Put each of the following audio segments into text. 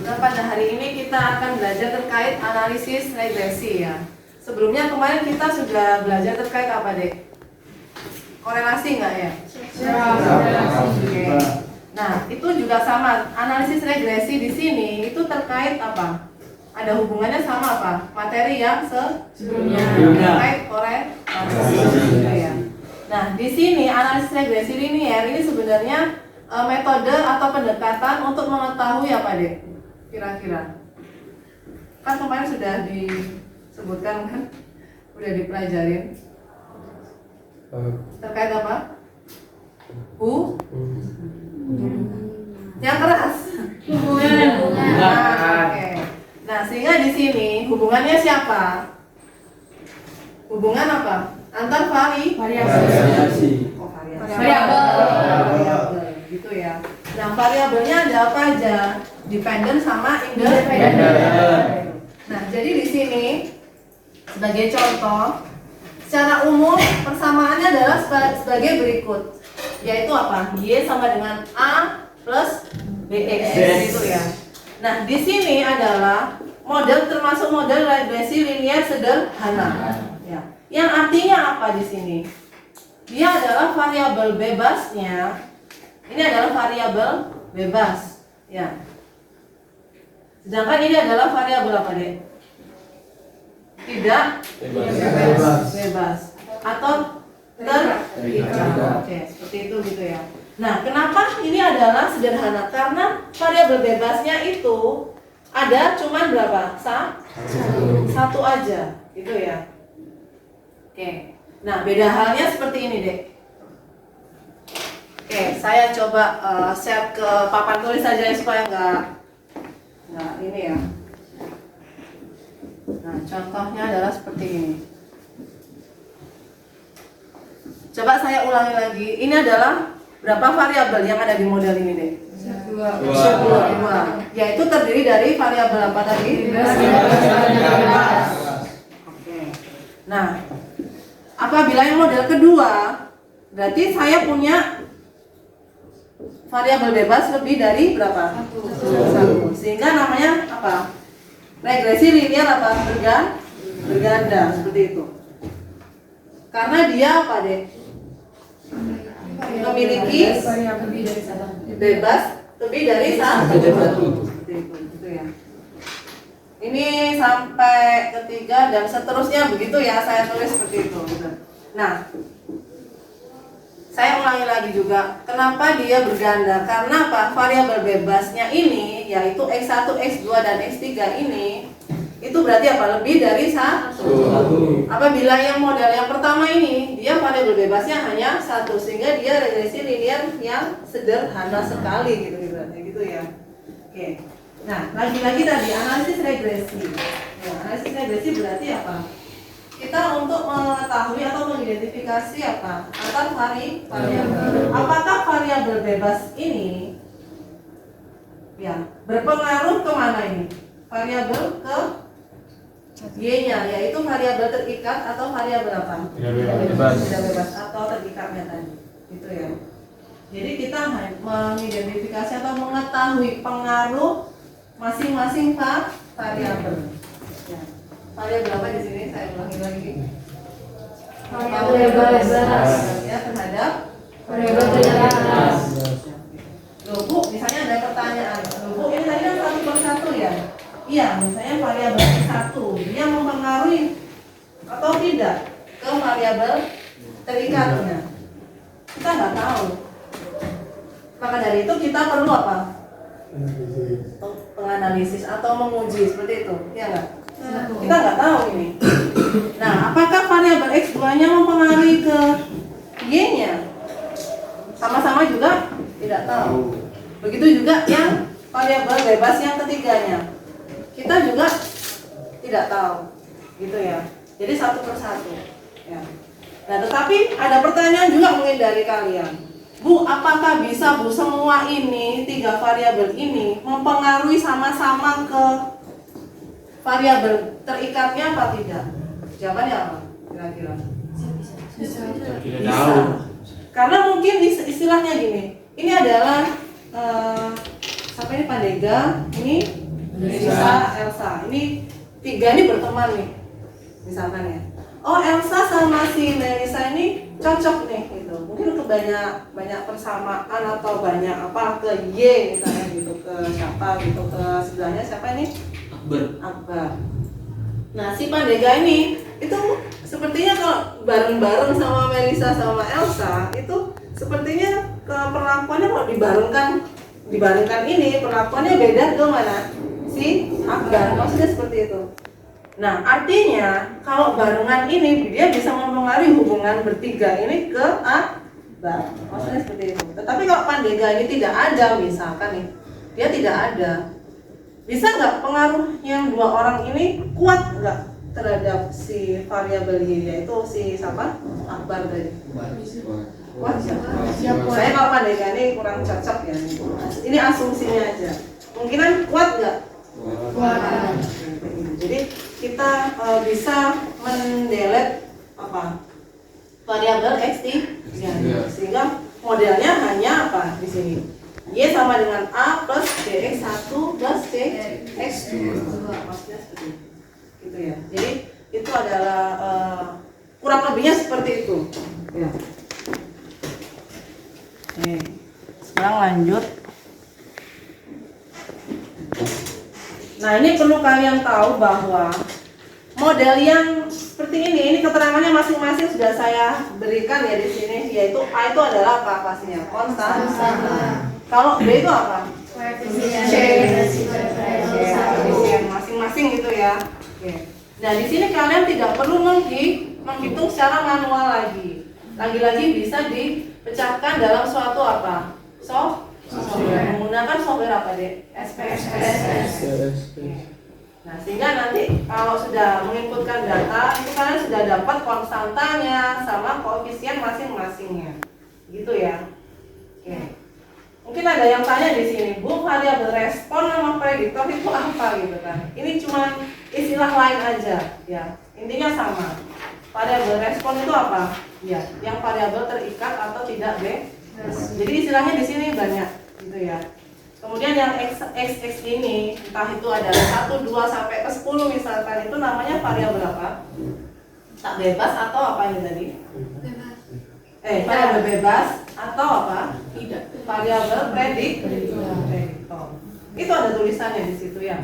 Nah, pada hari ini kita akan belajar terkait analisis regresi ya. Sebelumnya kemarin kita sudah belajar terkait apa, Dek? Korelasi nggak ya? Oke. Nah, itu juga sama. Analisis regresi di sini itu terkait apa? Ada hubungannya sama apa? Materi yang sebelumnya terkait korelasi gitu ya. Nah, di sini analisis regresi linier ini sebenarnya metode atau pendekatan untuk mengetahui apa, Dek? Kira-kira. Kan kemarin sudah disebutkan kan? Udah dipelajarin. Terkait apa? Yang keras. Hubungan. Oke. Nah, sehingga di sini hubungannya siapa? Hubungan apa? Antar variasi. Oh, variabel. Gitu ya. Nah, variabelnya ada apa aja? Dependent sama independent. Nah, jadi di sini sebagai contoh, secara umum persamaannya adalah sebagai berikut, yaitu apa? Y sama dengan A plus BX gitu ya. Nah, di sini adalah model termasuk model regresi linier sederhana. Ya. Yang artinya apa di sini? Dia adalah variabel bebasnya. Ini adalah variabel bebas, ya. Sedangkan ini adalah variabel apa, Dek? Tidak bebas atau terikat. Oke, seperti itu gitu ya. Nah, kenapa ini adalah sederhana? Karena variabel bebasnya itu ada cuman berapa? Satu aja, gitu ya. Oke. Nah, beda halnya seperti ini, Dek. Oke, saya coba share ke papan tulis saja supaya nggak ini ya. Nah, contohnya adalah seperti ini. Coba saya ulangi lagi. Ini adalah berapa variabel yang ada di model ini, Dek? Dua. Yaitu terdiri dari variabel apa tadi? Oke. Nah, apabila yang model kedua, berarti saya punya variabel bebas lebih dari berapa? Satu. Sehingga namanya apa? Regresi linier apa? Berganda seperti itu. Karena dia apa, Dek? Memiliki bebas lebih dari satu. Seperti itu, gitu ya. Ini sampai ketiga dan seterusnya begitu ya, saya tulis seperti itu. Gitu. Nah, saya ulangi lagi juga, kenapa dia berganda? Karena apa? Variabel bebasnya ini, yaitu X1, X2, dan X3 ini, itu berarti apa? Lebih dari satu. Apabila yang model yang pertama ini, dia variabel bebasnya hanya satu, sehingga dia regresi linier yang sederhana sekali, gitu ya. Oke. Nah, lagi-lagi tadi analisis regresi. Ya, analisis regresi berarti apa? Kita untuk mengetahui atau mengidentifikasi apa? Antar variabel. Apakah variabel bebas ini ya berpengaruh kemana ini? Variabel ke Y-nya, yaitu variabel terikat atau variabel apa? Tidak bebas atau terikatnya tadi. Gitu ya. Jadi kita mengidentifikasi atau mengetahui pengaruh masing-masing variabel. Ya. Variabel apa di sini? Saya ulangi lagi. Variabel bebas ya terhadap variabel bebas. Loh, Bu, misalnya ada pertanyaan. Loh, Bu, ini tadi kan satu per satu ya? Iya, misalnya variabel satu dia mempengaruhi atau tidak ke variabel terikatnya. Kita nggak tahu. Maka dari itu kita perlu apa? Penganalisis atau menguji seperti itu, ya nggak? Kita nggak tahu ini. Nah, apakah variabel X2-nya mempengaruhi ke Y-nya? Sama-sama juga tidak tahu. Begitu juga yang variabel bebas yang ketiganya. Kita juga tidak tahu. Gitu ya. Jadi satu persatu. Ya. Nah, tetapi ada pertanyaan juga mungkin dari kalian. Bu, apakah bisa Bu semua ini, tiga variabel ini mempengaruhi sama-sama ke variabel terikatnya apa tidak? Jawabannya apa? Kira-kira? Bisa. Karena mungkin istilahnya gini. Ini adalah siapa ini Pandega, ini Melissa, Elsa. Ini tiga ini berteman nih, misalkan ya. Oh, Elsa sama si Melissa ini cocok nih gitu. Mungkin ke banyak persamaan atau banyak apa ke Y misalnya gitu, ke siapa gitu, ke sebelahnya siapa ini? Akbar. Nah, si Pandega ini itu sepertinya kalau bareng-bareng sama Melissa sama Elsa itu sepertinya ke perlakuannya kalau dibarengkan ini perlakuannya beda ke mana? Si Akbar, maksudnya seperti itu. Nah, artinya kalau barengan ini dia bisa mempengaruhi hubungan bertiga ini ke Akbar, maksudnya seperti itu. Tetapi kalau Pandega ini tidak ada, misalkan nih, dia tidak ada, bisa nggak pengaruh yang dua orang ini kuat nggak terhadap si variabel Y, yaitu si siapa? Akbar tadi. Kuat siapa? Saya kalau Pandega ini kurang cocok ya. Ini asumsinya aja. Kemungkinan kuat nggak? Kuat. Jadi kita bisa mendelete apa? Variabel X ya. Sehingga modelnya hanya apa di sini? Y sama dengan A plus BX1 plus CX2. Maksudnya seperti itu. Gitu ya. Jadi itu adalah kurang lebihnya seperti itu. Ya. Oke. Sekarang lanjut. Nah, ini perlu kalian tahu bahwa model yang seperti ini keterangannya masing-masing sudah saya berikan ya di sini, yaitu A itu adalah apa pastinya? Konstan. Kalau B itu apa? Koefisien masing-masing gitu ya. Oke. Nah, di sini kalian tidak perlu menghitung secara manual lagi. Lagi-lagi bisa dipecahkan dalam suatu apa? Software. Menggunakan software apa deh? SPSS. Nah, sehingga nanti kalau sudah menginputkan data itu kalian sudah dapat konstantanya sama koefisien masing-masingnya, gitu ya. Oke. Mungkin ada yang tanya di sini, Bu, variabel respon sama prediktor itu apa gitu kan? Ini cuma istilah lain aja, ya. Intinya sama. Variabel respon itu apa? Ya, yang variabel terikat atau tidak bebas. Jadi istilahnya di sini banyak, gitu ya. Kemudian yang x ini, entah itu adalah 1, 2 sampai ke 10 misalkan, itu namanya variabel apa? Tak bebas atau apa ini tadi? Variabel bebas atau apa? Tidak. Variabel prediktor. Itu ada tulisannya di situ ya.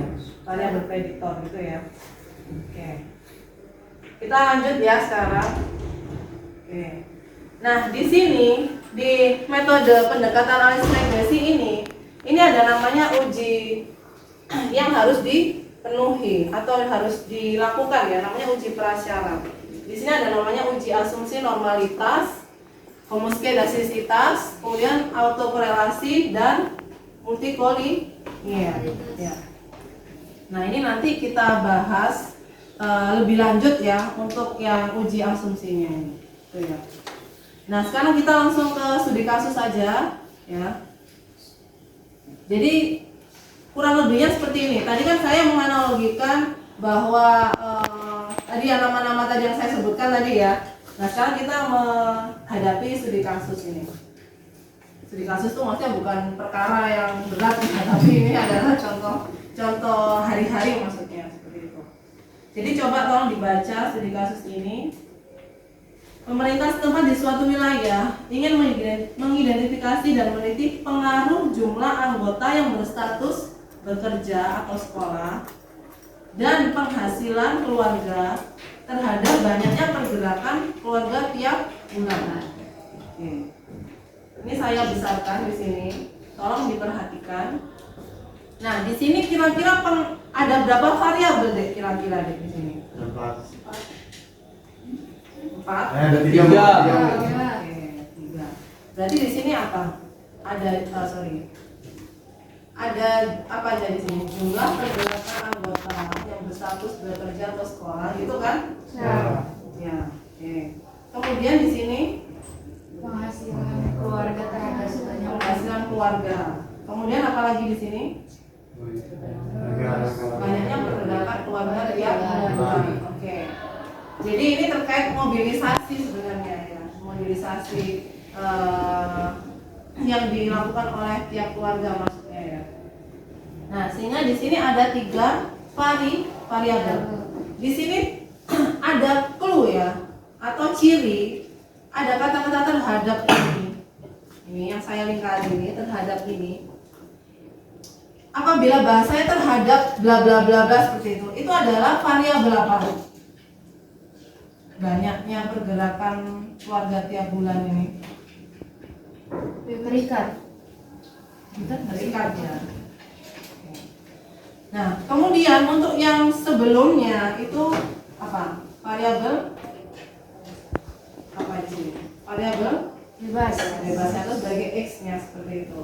Variabel prediktor gitu ya. Oke. Kita lanjut ya sekarang. Oke. Nah, di sini di metode pendekatan analisis regresi ini ada namanya uji yang harus dipenuhi atau harus dilakukan ya, namanya uji prasyarat. Di sini ada namanya uji asumsi normalitas, homoskedastisitas, kemudian autokorelasi dan multikolinear. Ya. Nah, ini nanti kita bahas lebih lanjut ya untuk yang uji asumsinya ini. Tuh ya. Nah, sekarang kita langsung ke studi kasus saja ya. Jadi kurang lebihnya seperti ini. Tadi kan saya menganalogikan bahwa tadi yang nama-nama tadi yang saya sebutkan tadi ya. Nah, sekarang kita menghadapi studi kasus ini. Studi kasus itu maksudnya bukan perkara yang berat, tapi ini adalah contoh hari-hari maksudnya seperti itu. Jadi coba tolong dibaca studi kasus ini. Pemerintah setempat di suatu wilayah ingin mengidentifikasi dan meneliti pengaruh jumlah anggota yang berstatus bekerja atau sekolah dan penghasilan keluarga terhadap banyaknya pergerakan keluarga tiap bulan. Ini saya besarkan di sini, tolong diperhatikan. Nah, di sini kira-kira ada berapa variabel deh kira-kira deh di sini? 4. Ada 3. Berarti di sini apa? Ada apa aja di sini? Jumlah pergerakan anggota yang berstatus bekerja atau sekolah, gitu kan? Ya. Oke. Kemudian di sini penghasilan keluarga terhadap penghasilan keluarga. Kemudian apa lagi di sini? Banyaknya pergerakan keluarga tiap bulan. Oke. Jadi ini terkait mobilisasi sebenarnya ya, mobilisasi yang dilakukan oleh tiap keluarga maksudnya ya. Nah, sehingga di sini ada 3 variabel. Di sini ada clue ya atau ciri, ada kata-kata terhadap ini. Ini yang saya lingkari ini terhadap ini. Apabila bahasanya terhadap bla bla bla bla seperti itu adalah variabel apa? Banyaknya pergerakan keluarga tiap bulan ini. Berikat. Berikat ya. Nah, kemudian untuk yang sebelumnya itu apa? Variabel apa di sini? Variabel Bebas. bebas itu sebagai x-nya seperti itu.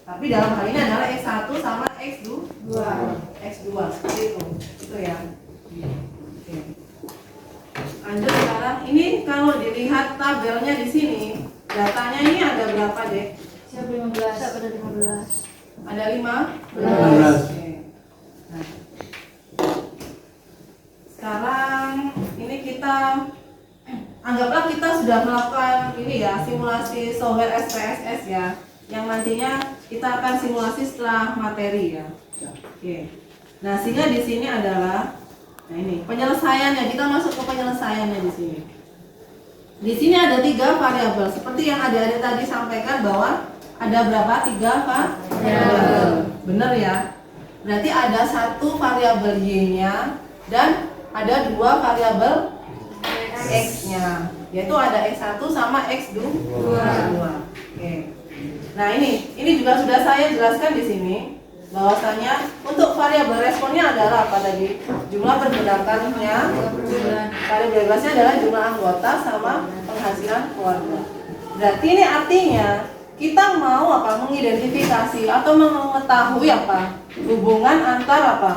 Tapi dalam hal ini adalah x1 sama x2. X2 seperti itu. Itu ya. Oke. Lanjut sekarang ini kalau dilihat tabelnya di sini, datanya ini ada berapa, Dek? Siapa 15? Siapa ada 15? Ada 15. Oke. Nah, sekarang ini kita anggaplah kita sudah melakukan ini ya, simulasi software SPSS ya, yang nantinya kita akan simulasi setelah materi ya. Oke. Nah, sehingga di sini adalah nah ini penyelesaiannya, kita masuk ke penyelesaiannya di sini. Di sini ada 3 variabel seperti yang adik-adik tadi sampaikan bahwa ada berapa? 3 variabel. Benar ya? Berarti ada 1 variabel y-nya dan ada 2 variabel x-nya, yaitu ada x1 sama x2. Oke. Nah, ini juga sudah saya jelaskan di sini bahwasanya untuk variabel responnya adalah apa tadi? Jumlah pergerakannya. Variabel bebasnya adalah jumlah anggota sama penghasilan keluarga. Berarti ini artinya kita mau apa? Mengidentifikasi atau mengetahui apa? Hubungan antar apa?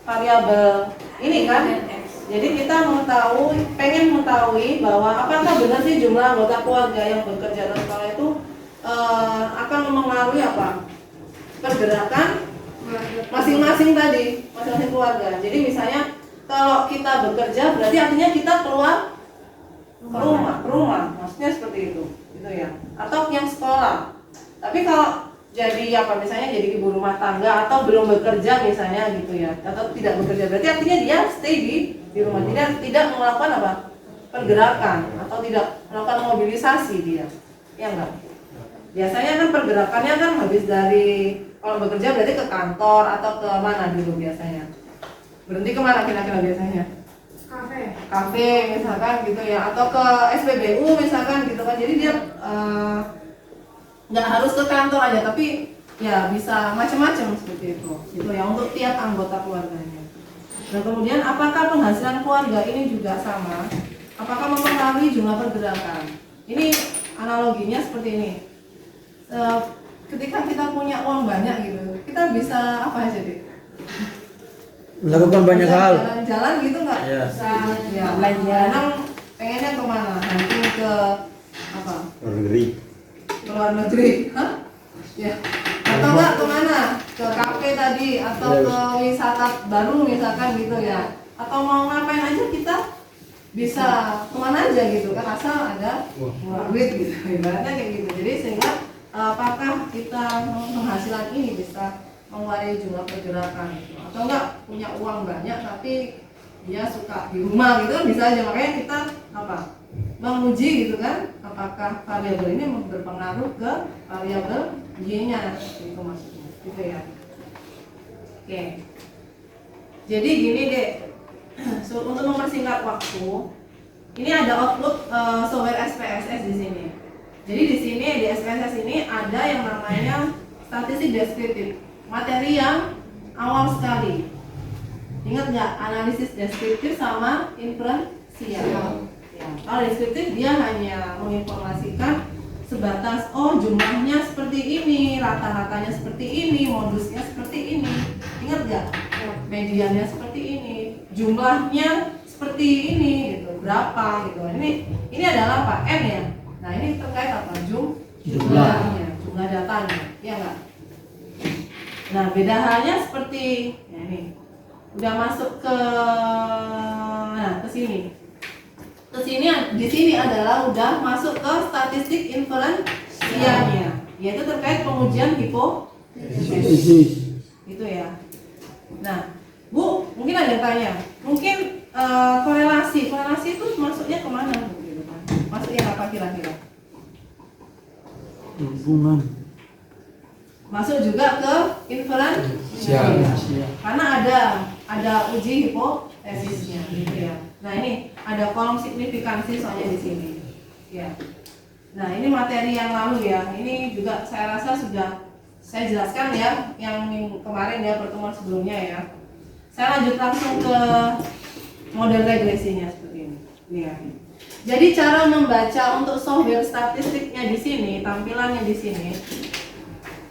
Variabel ini kan? Jadi kita pengen mengetahui bahwa apakah benar sih jumlah anggota keluarga yang bekerja dalam sekolah itu akan mempengaruhi apa? Pergerakan masing-masing tadi, masing-masing keluarga. Jadi misalnya kalau kita bekerja berarti artinya kita keluar ke rumah, maksudnya seperti itu, gitu ya. Atau yang sekolah. Tapi kalau jadi apa misalnya jadi ibu rumah tangga atau belum bekerja misalnya gitu ya, atau tidak bekerja berarti artinya dia stay di rumah, tidak melakukan apa? Pergerakan atau tidak melakukan mobilisasi dia. Ya enggak? Biasanya kan pergerakannya kan habis dari kalau bekerja berarti ke kantor atau ke mana dulu biasanya? Berhenti kemana kira-kira biasanya? Kafe misalkan gitu ya, atau ke SPBU misalkan gitu kan. Jadi dia nggak harus ke kantor aja, tapi ya bisa macam-macam seperti itu gitu ya untuk tiap anggota keluarganya. Dan kemudian apakah penghasilan keluarga ini juga sama? Apakah mempengaruhi jumlah pergerakan? Ini analoginya seperti ini. Ketika kita punya uang banyak gitu, kita bisa apa aja deh? Melakukan banyak hal. Jalan-jalan gitu nggak? Iya. Bisa ya belanja. Pengennya kemana? Nanti ke apa? Luar negeri. Hah? Ya. Atau enggak kemana? Ke kafe tadi atau ke wisata baru misalkan gitu ya. Atau mau ngapain aja kita bisa kemana aja gitu kan, asal ada duit gitu. Ibaratnya kayak gitu. Jadi sehingga apakah kita penghasilan ini bisa mengurangi jumlah pergerakan gitu. Atau enggak punya uang banyak tapi dia suka di rumah gitu kan bisa aja. Makanya kita apa? Menguji gitu kan apakah variabel ini berpengaruh ke variabel y-nya itu maksudnya gitu ya. Oke. Jadi gini deh. So, untuk mempersingkat waktu, ini ada output software SPSS di sini. Jadi di sini di SPSS ini ada yang namanya statistik deskriptif, materi yang awal sekali. Ingat nggak analisis deskriptif sama inferensial? Ya, kalau deskriptif dia hanya menginformasikan sebatas jumlahnya seperti ini, rata-ratanya seperti ini, modusnya seperti ini. Ingat nggak? Mediannya seperti ini, jumlahnya seperti ini, gitu. Berapa gitu. Ini adalah apa? N ya. Nah ini terkait apa? Jumlahnya, jumlah datanya, ya nggak? Nah beda halnya seperti ya ini udah masuk ke sini. Di sini adalah udah masuk ke statistik inferensialnya, yaitu terkait pengujian hipotesis. Gitu ya. Nah, Bu, mungkin ada yang tanya, mungkin korelasi itu masuknya kemana Bu? Gitu kan? Masuknya apa kira-kira? Hubungan. Masuk juga ke inferensi. Karena ada uji hipotesisnya gitu ya. Nah, ini ada kolom signifikansi soalnya di sini. Ya. Nah, ini materi yang lalu ya. Ini juga saya rasa sudah saya jelaskan ya yang kemarin ya, pertemuan sebelumnya ya. Saya lanjut langsung ke model regresinya seperti ini. Ini ya. Jadi cara membaca untuk software statistiknya di sini, tampilannya di sini,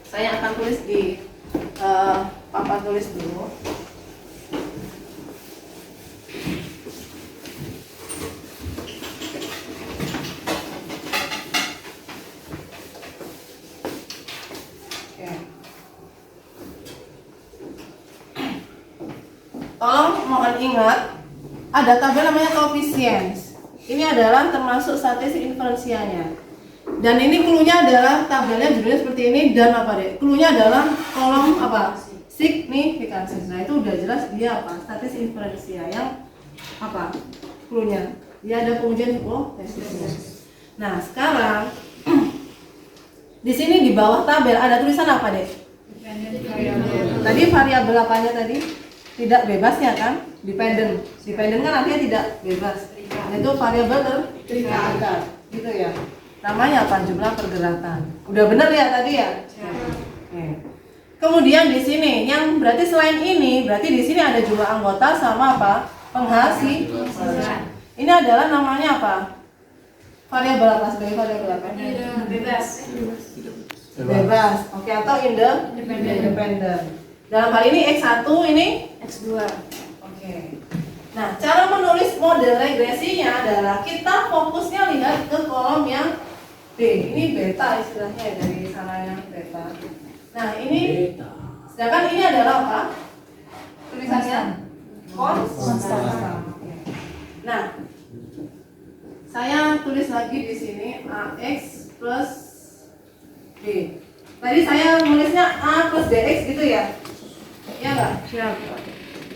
saya akan tulis di papan tulis dulu. Tolong mohon ingat, ada tabel namanya coefficients. Ini adalah termasuk statistik inferensianya. Dan ini clue-nya adalah tabelnya judulnya seperti ini dan apa deh? Clue-nya adalah kolom apa? Signifikansi. Nah, itu udah jelas dia apa? Statistik inferensia yang apa? Clue-nya. Dia ada pengujian hipotesis. Nah, sekarang di sini di bawah tabel ada tulisan apa deh? Tadi variabel apanya tadi? Tidak bebasnya kan? Dependent. Dependent kan artinya tidak bebas. Itu variabel terikat. Gitu ya. Namanya apa? Jumlah pergerakan. Udah benar ya tadi ya? Kemudian di sini yang berarti selain ini, berarti di sini ada jumlah anggota sama apa? Penghasil. Ini adalah namanya apa? Variabel apa sebagai variabel apa? Bebas. Bebas. Oke, atau independent. Dalam hal ini X1, ini X2. Oke. Nah, cara menulis model regresinya adalah kita fokusnya lihat ke kolom yang B. Ini beta istilahnya ya, dari sananya beta. Nah, ini sedangkan ini adalah apa? Tulisannya konstan. Oke. Nah, saya tulis lagi di sini AX plus B. Tadi saya nulisnya A plus BX gitu ya? Ya nggak? Siap.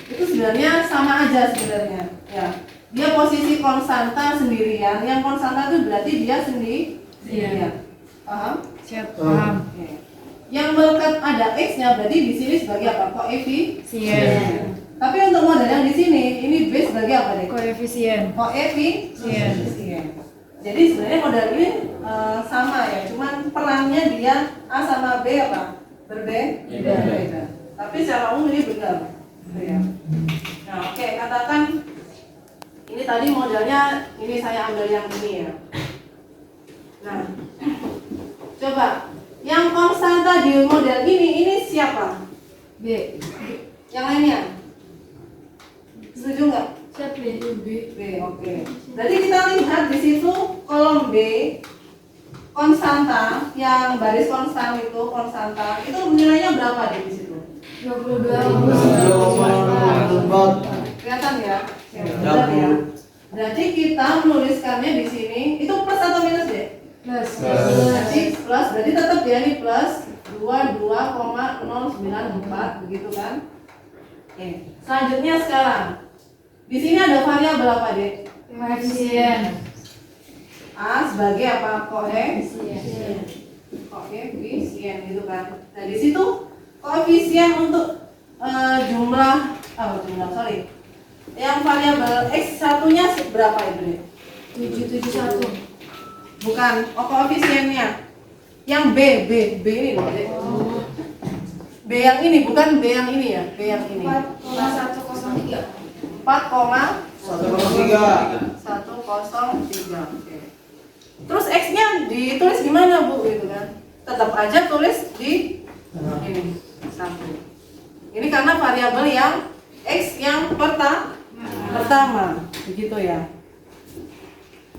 Itu sebenarnya sama aja sebenarnya. Ya, dia posisi konstanta sendirian. Yang konstanta itu berarti dia sendirian. Paham? Siap. Paham. Oke. Yang melekat ada x-nya berarti di sini sebagai apa? Koefisien. Tapi untuk model yang di sini ini B sebagai apa deh? Koefisien. Koefisien. Jadi sebenarnya model ini sama ya, cuman perannya dia A sama B apa? Berbeda. Tapi secara umum ini benar. Ya. Nah, oke, katakan ini tadi modelnya ini saya ambil yang ini ya. Nah, coba yang konstanta di model ini siapa? B. Yang lainnya? Setuju nggak? Siap B. B, oke. Berarti kita lihat di situ kolom B konstanta, yang baris konstan itu konstanta, itu nilainya berapa deh di situ? 22. Kelihatan ya? Benar ya. Berarti kita menuliskannya di sini itu plus atau minus deh? Plus. Berarti plus, berarti tetap ya ini plus 22,094 begitu kan? Oke. Selanjutnya sekarang di sini ada variabel apa deh? Koefisien. A sebagai apa? Koefisien. Koefisien gitu kan. Nah di situ koefisien untuk yang variabel x1 nya berapa itu deh? 771. Bukan, koefisiennya yang B ini loh deh. B yang ini bukan B yang ini ya, B yang ini 4,103. 4,103. Oke. Terus x-nya ditulis gimana Bu gitu kan? Tetap aja tulis di ini 1. Ini karena variabel yang x yang pertama, begitu ya.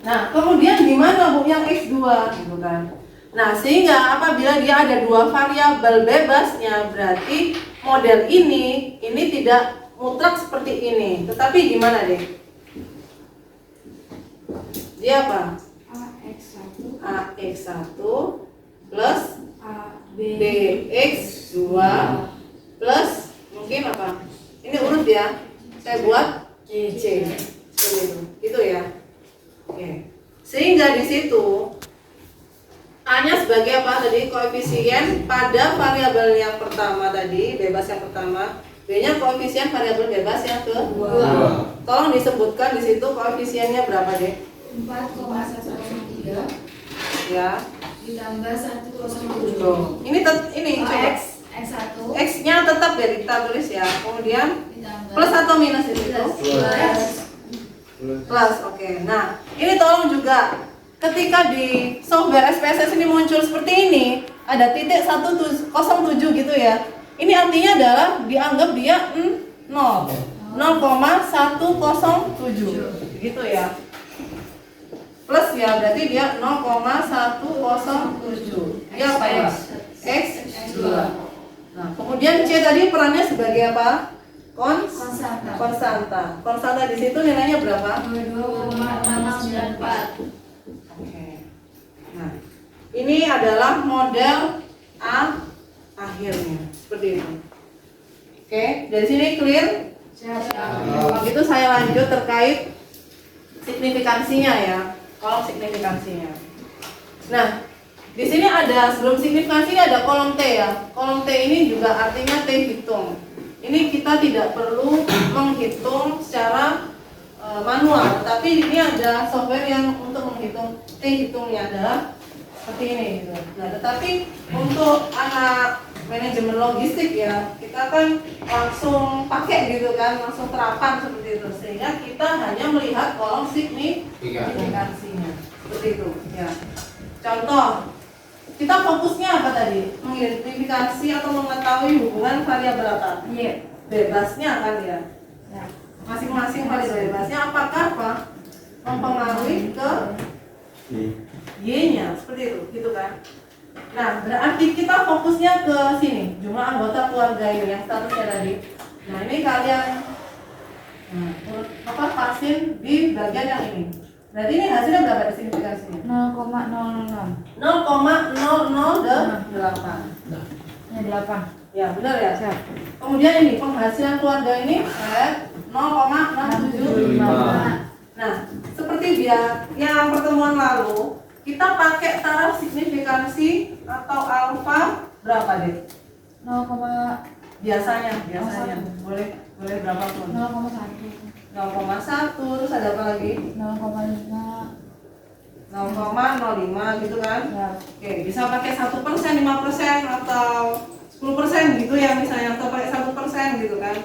Nah, kemudian gimana Bu yang x2 gitu kan? Nah, sehingga apabila dia ada dua variabel bebasnya, berarti model ini tidak mutlak seperti ini. Tetapi gimana deh? Dia apa? AX1 plus BX2 plus saya buat C. Seperti itu. Gitu ya. Oke. Sehingga di situ A-nya sebagai apa tadi? Koefisien pada variabel yang pertama tadi, bebas yang pertama. B-nya koefisien variabel bebas yang kedua. Tolong disebutkan di situ koefisiennya berapa deh? 4,103 Ya. ditambah 107. Tuh. Ini coba. X1 X-nya tetap dari kita tulis ya. Kemudian ditambah plus atau minus di situ? Plus. Oke. Nah, ini tolong juga ketika di software SPSS ini muncul seperti ini, ada titik 107 gitu ya. Ini artinya adalah dianggap dia 0,107 gitu ya. Plus ya, berarti dia 0,107. Dia apa ya? X2. Nah, kemudian C tadi perannya sebagai apa? konstanta Konstanta di situ nilainya berapa? 22,694. Oke. Nah, ini adalah model A akhirnya seperti itu. Oke, dari sini clear? Kalau gitu saya lanjut terkait signifikansinya ya, kolom signifikansinya. Nah, di sini ada sebelum signifikansi ada kolom T ya. Kolom T ini juga artinya T hitung. Ini kita tidak perlu menghitung secara manual, tapi ini ada software yang untuk menghitung T hitungnya adalah seperti ini gitu. Nah, tetapi untuk anak manajemen logistik ya, kita kan langsung pakai gitu kan, langsung terapan seperti itu, sehingga kita hanya melihat kolom signifikansinya seperti itu ya. Contoh, kita fokusnya apa tadi? Mengidentifikasi atau mengetahui hubungan variabel apa? Iya. Bebasnya kan ya. Ya. Masing-masing variabel bebasnya apakah apa? Mempengaruhi ke Y-nya, seperti itu, gitu kan? Nah, berarti kita fokusnya ke sini, jumlah anggota keluarga ini yang statusnya tadi. Nah, ini kalian vaksin di bagian yang ini. Berarti ini hasilnya berapa signifikansinya? 0,06. 0,008. Ya 8. Ya, benar ya? Kemudian ini penghasilan keluarga ini 0,675. Nah, seperti yang pertemuan lalu, kita pakai taraf signifikansi atau alfa berapa deh? 0,1. Biasanya boleh berapapun. 0,1 terus ada apa lagi? 0,5. 0,05 gitu kan? Ya. Oke, bisa pakai 1%, 5% atau 10% gitu ya misalnya, atau pakai 1% gitu kan?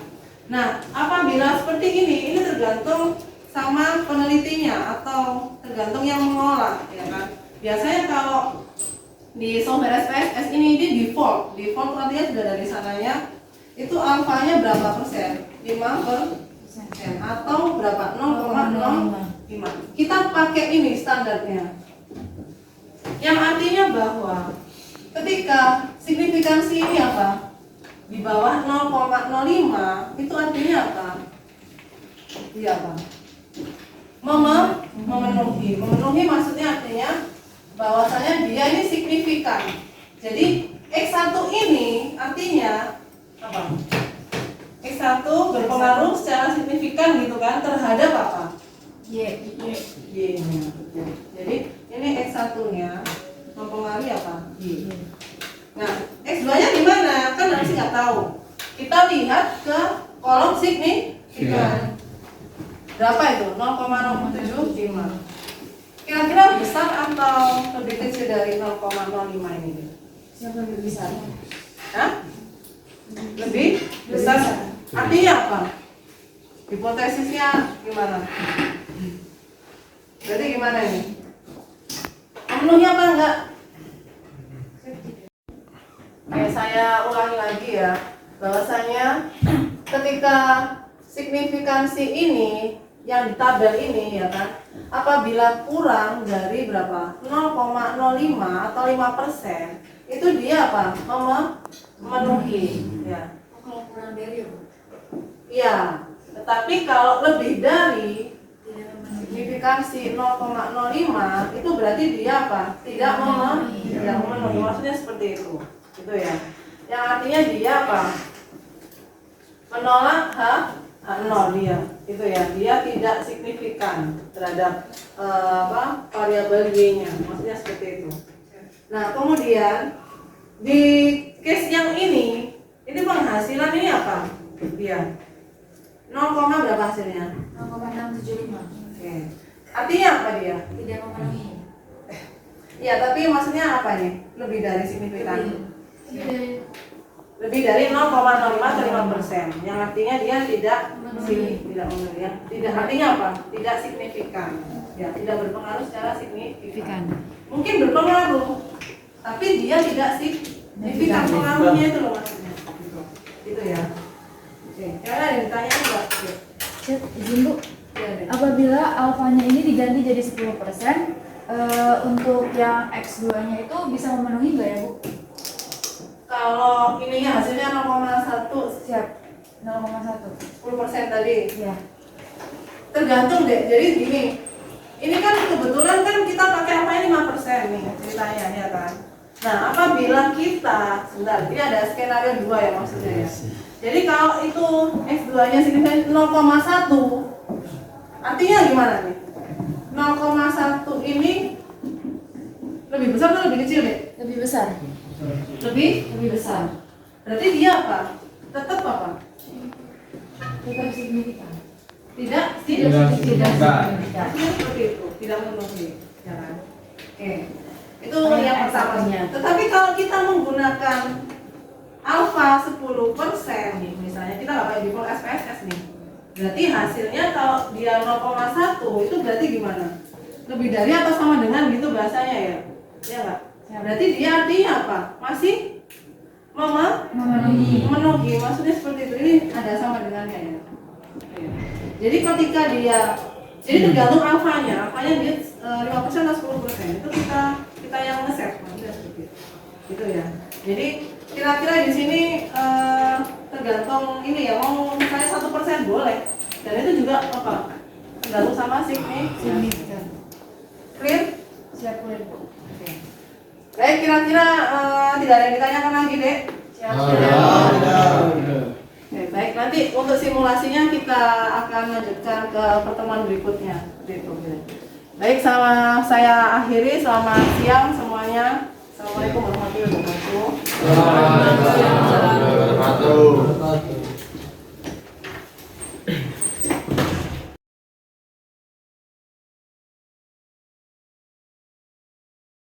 Nah, apabila seperti ini tergantung sama penelitinya atau tergantung yang mengolah, ya kan? Biasanya kalau di software SPSS ini default artinya sudah dari sananya itu alfanya berapa persen? 5% atau berapa? 0,05. Kita pakai ini standarnya, yang artinya bahwa ketika signifikansi ini apa? Di bawah 0,05 itu artinya apa? Iya apa? Memenuhi maksudnya artinya bahwasanya dia ini signifikan. Jadi X1 ini artinya apa? X1 berpengaruh secara signifikan gitu kan terhadap apa? Y-nya. Jadi ini X1-nya mempengaruhi apa? Y. Nah, X2-nya di mana? Kan harus nggak tahu. Kita lihat ke kolom signifikan. Berapa itu? 0,075. Kira-kira besar atau lebih kecil dari 0,05 ini? Siapa lebih besar? Hah? Lebih besar. Artinya apa? Hipotesisnya gimana? Berarti gimana ini? Memenuhi apa enggak? Oke, saya ulangi lagi ya, bahwasanya ketika signifikansi ini yang di tabel ini ya kan, apabila kurang dari berapa? 0,05 atau 5%, itu dia apa? Memenuhi ya. Kalau kurang dari Iya, tetapi kalau lebih dari tidak memenuhi. signifikansi 0,05 itu berarti dia apa? Tidak memenuhi. Maksudnya seperti itu. Gitu ya. Yang artinya dia apa? Menolak nol dia, itu ya, dia tidak signifikan terhadap variabel y-nya, maksudnya seperti itu. Nah kemudian di case yang ini penghasilan ini apa? Dia 0, berapa hasilnya? 0,675. Oke. Artinya apa dia? Tidak memenuhi. Ya, tapi maksudnya apa nih? Lebih dari signifikan. Lebih. Lebih dari 0,05 atau 5%. Yang artinya dia tidak Memenuhi. ya. Tidak artinya apa? Tidak signifikan. Ya, tidak berpengaruh secara signifikan. Mungkin berpengaruh, tapi dia tidak signifikan pengaruhnya itu loh maksudnya. Gitu ya. Oke. Kira-kira ada yang ditanya enggak? Cek, izin Bu. Ya, deh. Apabila alfanya ini diganti jadi 10%, untuk yang X2-nya itu bisa memenuhi nggak ya Bu? Kalau ininya hasilnya 0,1 Siap. 0,1. 10% tadi. Iya. Tergantung deh. Jadi gini. Ini kan kebetulan kan kita pakai apa ini 5% nih ceritanya ya kan. Nah, apabila kita sebentar, ini ada skenario 2 ya maksudnya ya. Jadi kalau itu X2-nya signifikan 0,1, artinya gimana nih? 0,1 ini lebih besar atau lebih kecil deh? Lebih besar. Lebih besar. Berarti dia apa? Tetap apa? Tetap signifikan. Tidak signifikan. Artinya seperti itu, tidak memenuhi, ya kan? Oke. Itu Hanya yang pertama. X-nya. Tetapi kalau kita menggunakan alfa 10% nih, misalnya kita nggak pakai default SPSS nih. Berarti hasilnya kalau dia 0,1 itu berarti gimana? Lebih dari atau sama dengan gitu bahasanya ya? Ya nggak? Berarti dia artinya apa? Masih memenuhi. Maksudnya seperti itu. Ini ada sama dengannya ya. Iya. Jadi ketika dia, jadi tergantung alfanya dia 5% atau 10%. Itu kita yang nge-set, maksudnya seperti itu. Gitu ya. Jadi kira-kira di sini tergantung ini ya, mau misalnya 1% boleh. Dan itu juga apa? Tergantung sama signifikan. Clear? Siap boleh Bu. Oke. Baik, kira-kira tidak ada yang ditanyakan lagi, Dek? Siap. Oke, baik, nanti untuk simulasinya kita akan lanjutkan ke pertemuan berikutnya. Seperti itu. Baik, saya akhiri. Selamat siang semuanya. Assalamualaikum warahmatullahi wabarakatuh.